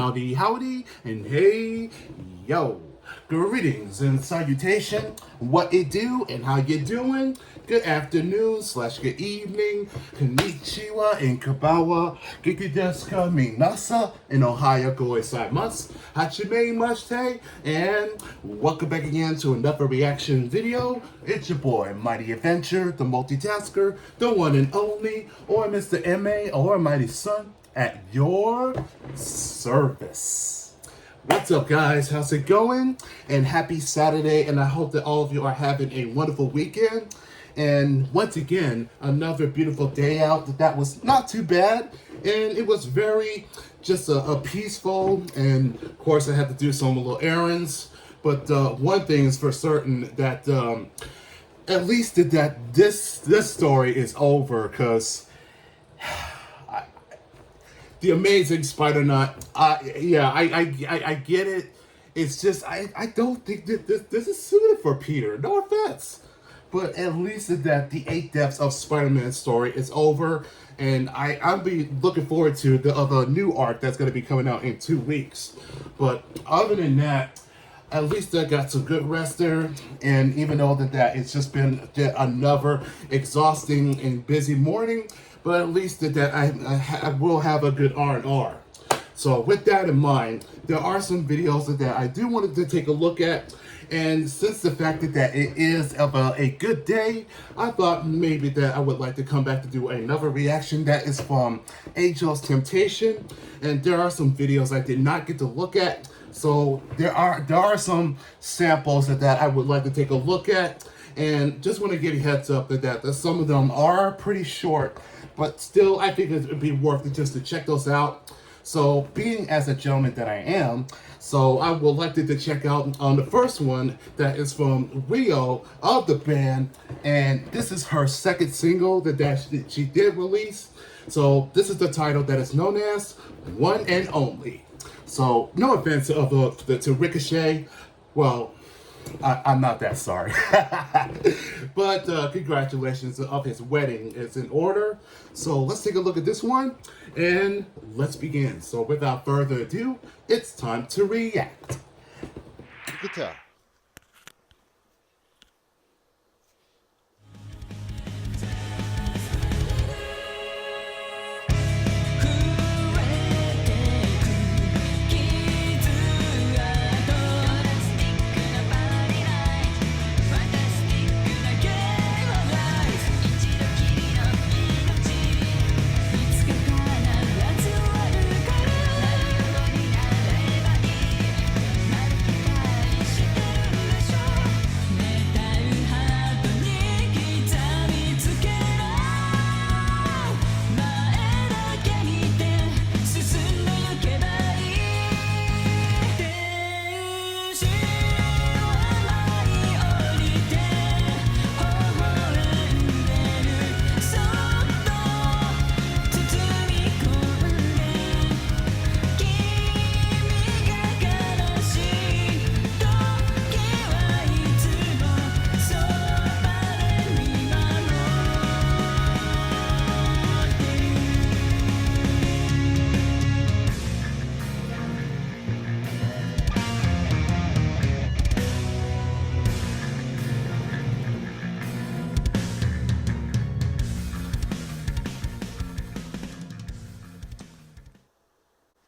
howdy, howdy, and hey, yo. Greetings and salutation. What it do and how you doing? Good afternoon / good evening. Konnichiwa and kabawa. Geki desu ka minasa in Ohio goizaimasu. Hachime mashite. And welcome back again to another reaction video. It's your boy, Mighty Adventure, the multitasker, the one and only, or Mr. M.A. or Mighty Son at your service. What's up, guys? How's it going? And happy Saturday, and I hope that all of you are having a wonderful weekend. And once again, another beautiful day out. That was not too bad, and it was very just a peaceful, and of course I had to do some little errands. But one thing is for certain, that at least that this story is over, because The Amazing Spider-Nut, I get it. It's just, I don't think that this is suited for Peter. No offense. But at least that the 8 Deaths of Spider-Man story is over. And I'll be looking forward to the new arc that's going to be coming out in 2 weeks. But other than that, at least I got some good rest there. And even though that it's just been another exhausting and busy morning, but at least that I will have a good R&R. So with that in mind, there are some videos that I do want to take a look at. And since the fact that it is of a good day, I thought maybe that I would like to come back to do another reaction that is from Angel's Temptation. And there are some videos I did not get to look at. So there are some samples that I would like to take a look at. And just want to give you a heads up that some of them are pretty short. But still, I think it would be worth it just to check those out. So, being as a gentleman that I am, so I would like to check out on the first one that is from Rio of the band. And this is her second single that she did release. So, this is the title that is known as One and Only. So, no offense to Ricochet. Well, I'm not that sorry. But congratulations of his wedding is in order. So let's take a look at this one and let's begin. So without further ado, it's time to react. Guitar.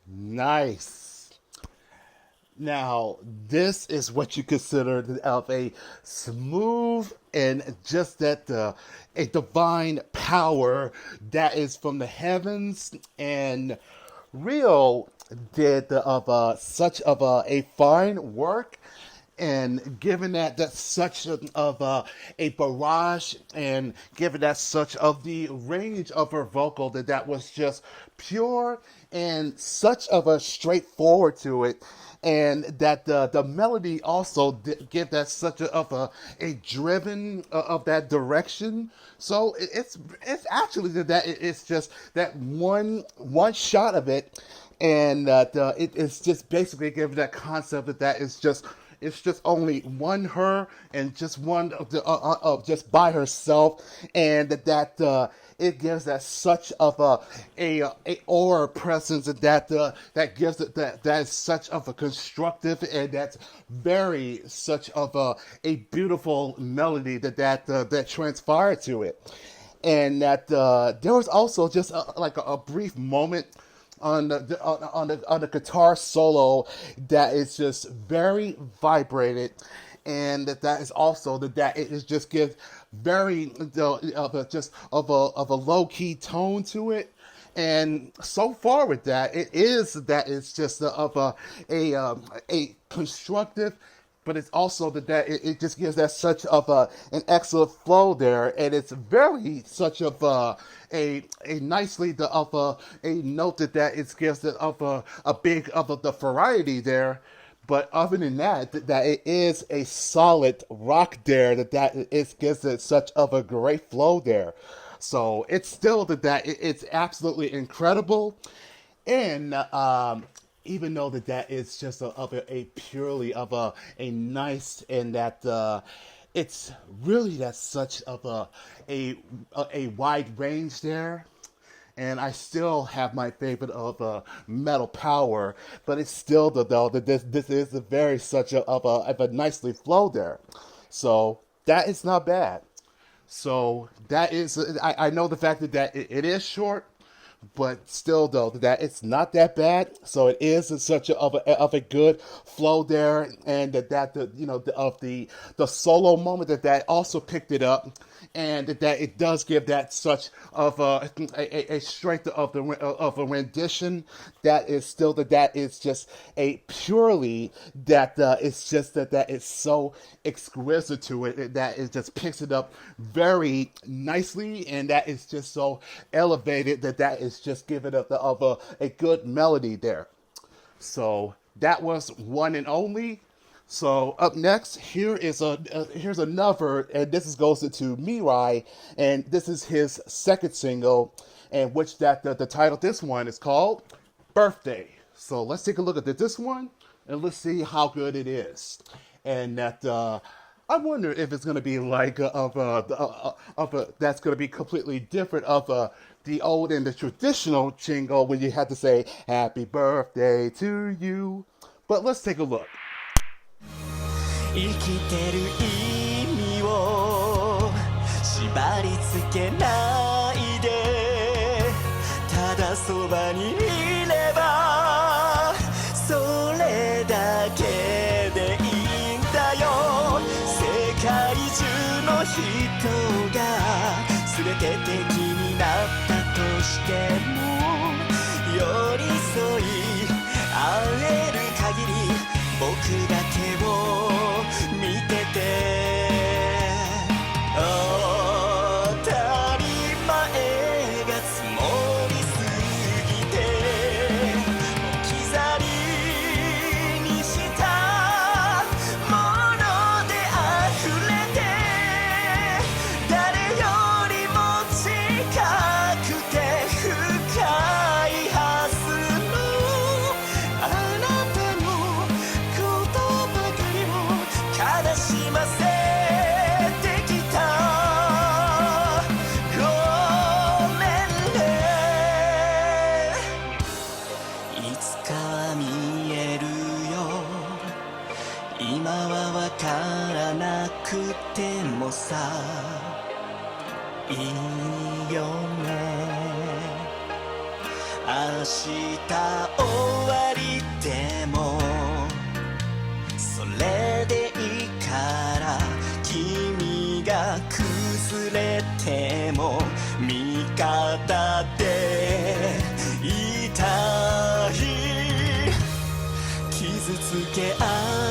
Nice. Now, this is what you consider of a smooth and just a divine power that is from the heavens. And Rio did such of a fine work. And given that's such of a barrage, and given that such of the range of her vocal that was just pure and such of a straightforward to it, and that the melody also give that such of a driven of that direction. So it's actually it's just that one shot of it, and it's just basically giving that concept that is just. It's just only one her and just one of just by herself, and that it gives that such of a aura presence that gives it that is such of a constructive and that's very such of a beautiful melody that transpired to it. And that there was also just like a brief moment on the guitar solo that is just very vibrated, and that is also that it is just gives very just of a low key tone to it. And so far with that, it's just a constructive, but it's also it just gives that such of an excellent flow there, and it's very such of a nicely of a note that it gives it of a big of the variety there. But other than that it is a solid rock there, that it gives it such of a great flow there. So it's still it's absolutely incredible. And even though that is just a purely of a nice, and that it's really that such of a wide range there. And I still have my favorite of Metal Power, but it's still though that this is a very such of a nicely flow there. So that is not bad. So that is, I know the fact that it is short, but still though that it's not that bad. So it is such of a good flow there, and of the solo moment that also picked it up, and that it does give that such of a strength of a rendition that is still that is just a purely it's just that it's so exquisite to it, that it just picks it up very nicely, and that is just so elevated that is just giving it a good melody there. So that was One and Only. So up next, here's another, and goes into MIRAI, and this is his second single, and which the title of this one is called Birthday. So let's take a look at this one, and let's see how good it is. And I wonder if it's gonna be like that's gonna be completely different of the old and the traditional jingle when you had to say Happy Birthday to you. But let's take a look. 生きてる意味を縛り付けないでただそばにいればそれだけでいいんだよ世界中の人が全て敵になったとしても寄り添い会える限り僕だけを見てて当たり前が積もりすぎて置き去りにしたもので溢れて誰よりも近くて深いはずのあなたの言葉ばかりを悲しませてきたごめんねいつかは見えるよ今はわからなくてもさいいよね明日終わりでもそれでいいから君が崩れても味方でいたい傷つけ合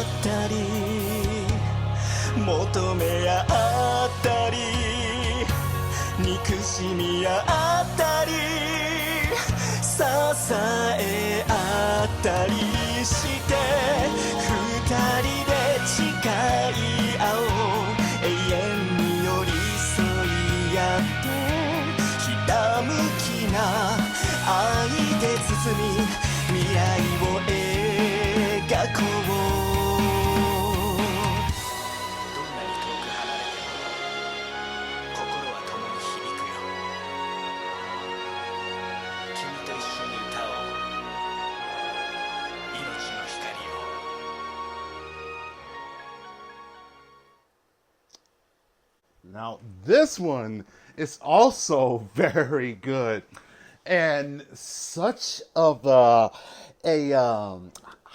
ったり求め合ったり憎しみ合ったり支え合ったりして二人で誓い合おう永遠に寄り添い合ってひたむきな愛で包み未来を描こうどんなに遠く離れても心は共に響くよ Now, this one is also very good, and such of a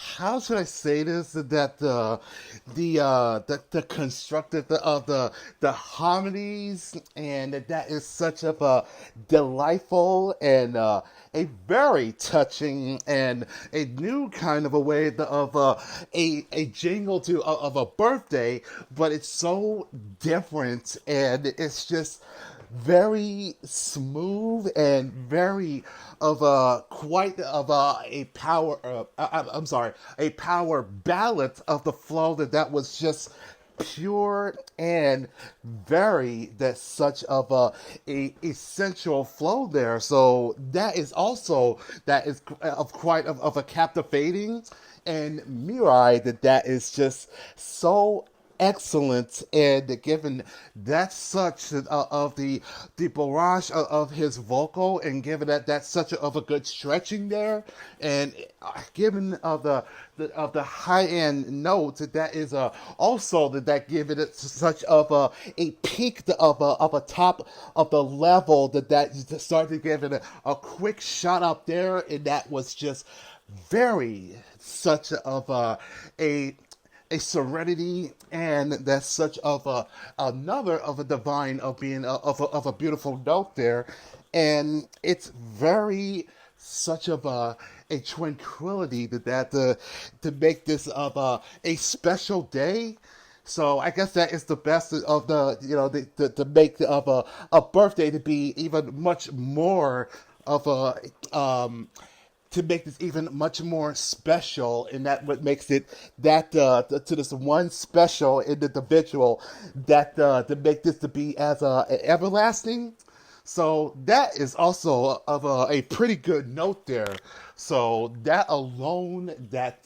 how should I say this? That the constructed of the harmonies, and that is such of a delightful and a very touching and a new kind of a way of a jingle to of a birthday, but it's so different and it's just very smooth and very of a quite of a power I'm sorry, a power ballad of the flow that was just pure and very that such of a essential flow there. So that is also that is of quite of a captivating, and MIRAI that is just so excellent, and given that such of the barrage of his vocal, and given that such of a good stretching there, and given of the high end notes that is also that give it such of a peak of a top of the level that started giving a quick shot up there, and that was just very such of a serenity, and that's such of another of a divine of being of a beautiful note there, and it's very such of a tranquility that to make this of a special day. So I guess that is the best of to make of a birthday to be even much more of a to make this even much more special, and that what makes it that to this one special individual that to make this to be as everlasting. So that is also of a pretty good note there. So that alone, that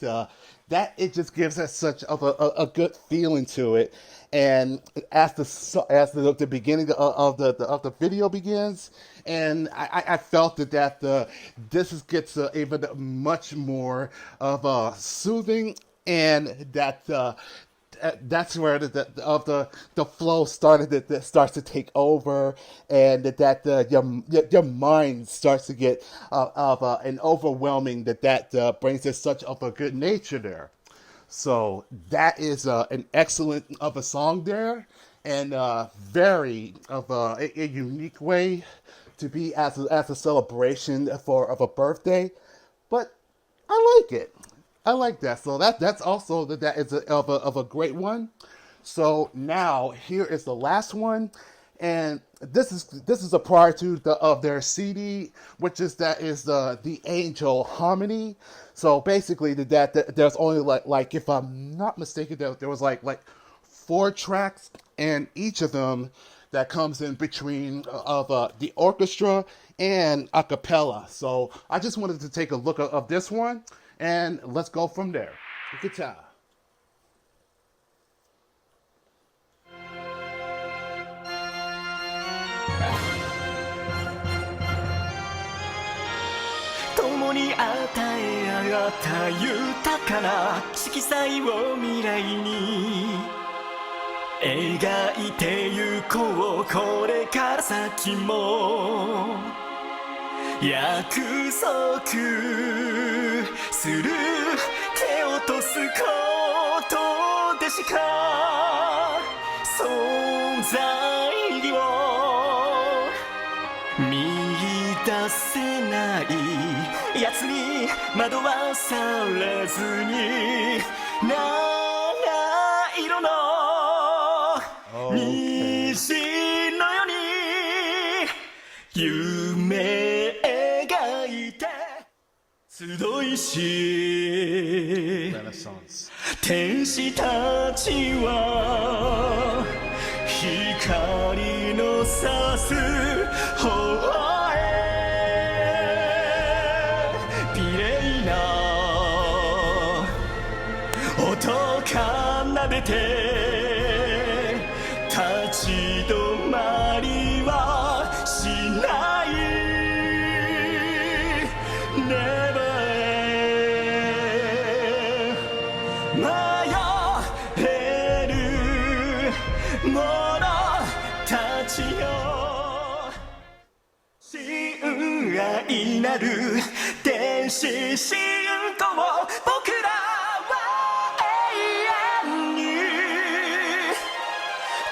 it just gives us such of a good feeling to it. And as the beginning of the video begins, and I felt that this gets even much more of soothing, and that's where the flow starts to take over, and that your mind starts to get of an overwhelming that brings us such of a good nature there. So that is an excellent of a song there, and very of a unique way to be as a celebration of a birthday. But I like it. I like that. So that's also that is of a great one. So now here is the last one, and this is a prior to of their CD, which is the Angel Harmony. So basically that there's only like if I'm not mistaken, there was like 4 tracks, and each of them that comes in between of the orchestra and acapella. So I just wanted to take a look of this one, and let's go from there. Guitar. 共に与え合った豊かな色彩を未来に描いてゆこうこれから先も約束する手落とすことでしか存在を見出せない奴に惑わされずに七色の虹のように夢描いて集いし天使たちは光の差す方へ美麗な音奏でて立ち止まりはしない Never 迷えるものたちよ親愛なる天使信仰僕らは永遠に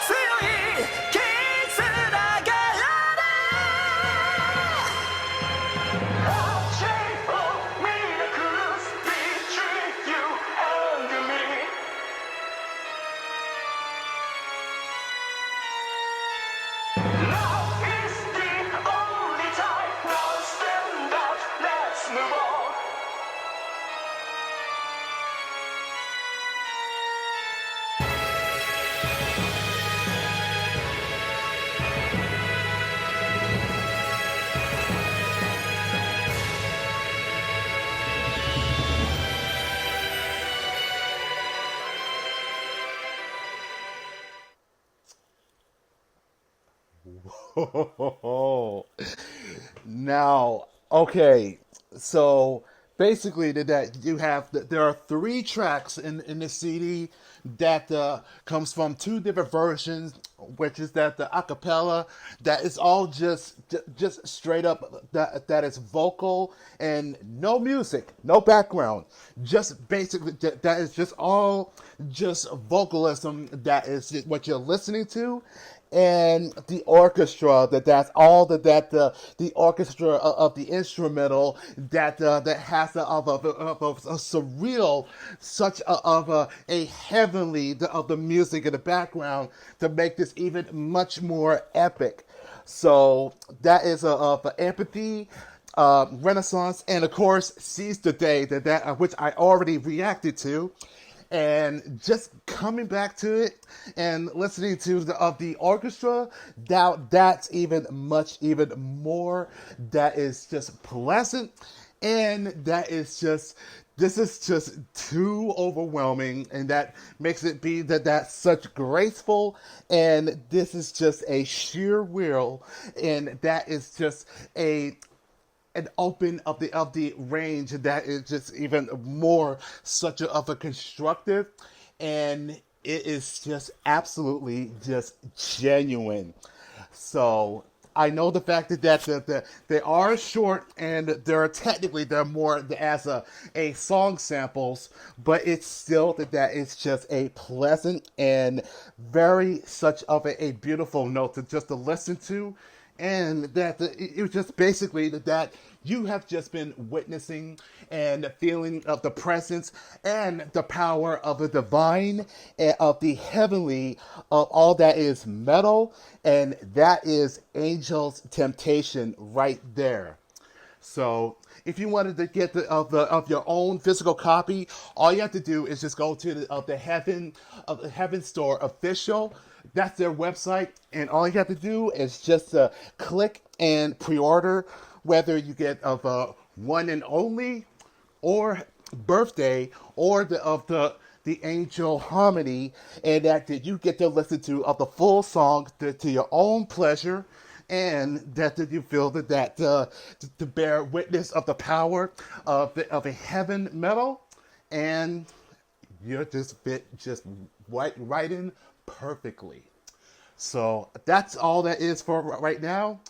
強い絆がある A chain of miracles between you and me Love is the only time Now stand up, let's move on Now, okay, so basically that you have there are 3 tracks in the CD that comes from 2 different versions, which is that the acapella that is all just straight up that is vocal and no music, no background, just basically that is just all just vocalism that is what you're listening to. And the orchestra that's all the orchestra of the instrumental that has a surreal such a heavenly of the music in the background to make this even much more epic. So that is of empathy, Renaissance, and of course Seize the Day that which I already reacted to. And just coming back to it and listening to the orchestra, that's even more. That is just pleasant, and that is just this is just too overwhelming, and that makes it be that's such graceful, and this is just a sheer will, and that is just an open of the range that is just even more such of a constructive, and it is just absolutely just genuine. So I know the fact that they are short and they're more as a song samples, but it's still that it's just a pleasant and very such of a beautiful note to listen to. And that it was just basically that you have just been witnessing and feeling of the presence and the power of the divine and of the heavenly of all that is metal, and that is Angel's Temptation right there. So if you wanted to get of your own physical copy, all you have to do is just go to the Heaven Store official. That's their website, and all you have to do is just click and pre-order, whether you get of one and only, or birthday, or the Angel Harmony, and that you get to listen to of the full song to your own pleasure, and that you feel that to bear witness of the power of a heaven metal, and you're just fit right in perfectly. So that's all that is for right now,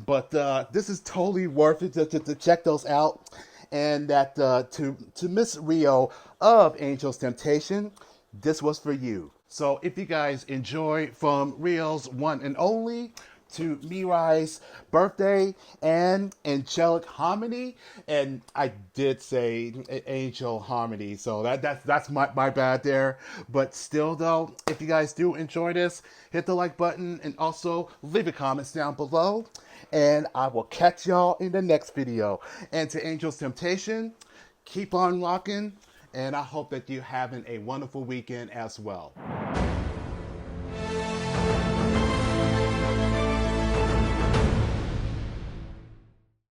but this is totally worth it to check those out. And that to Miss Rio of Angel's Temptation, this was for you. So if you guys enjoy from Rio's One and Only to MIRAI's Birthday and Angelic Harmony, and I did say Angel Harmony, so that's my bad there. But still though, if you guys do enjoy this, hit the like button and also leave your comments down below, and I will catch y'all in the next video. And to Angel's Temptation, keep on rocking, and I hope that you're having a wonderful weekend as well.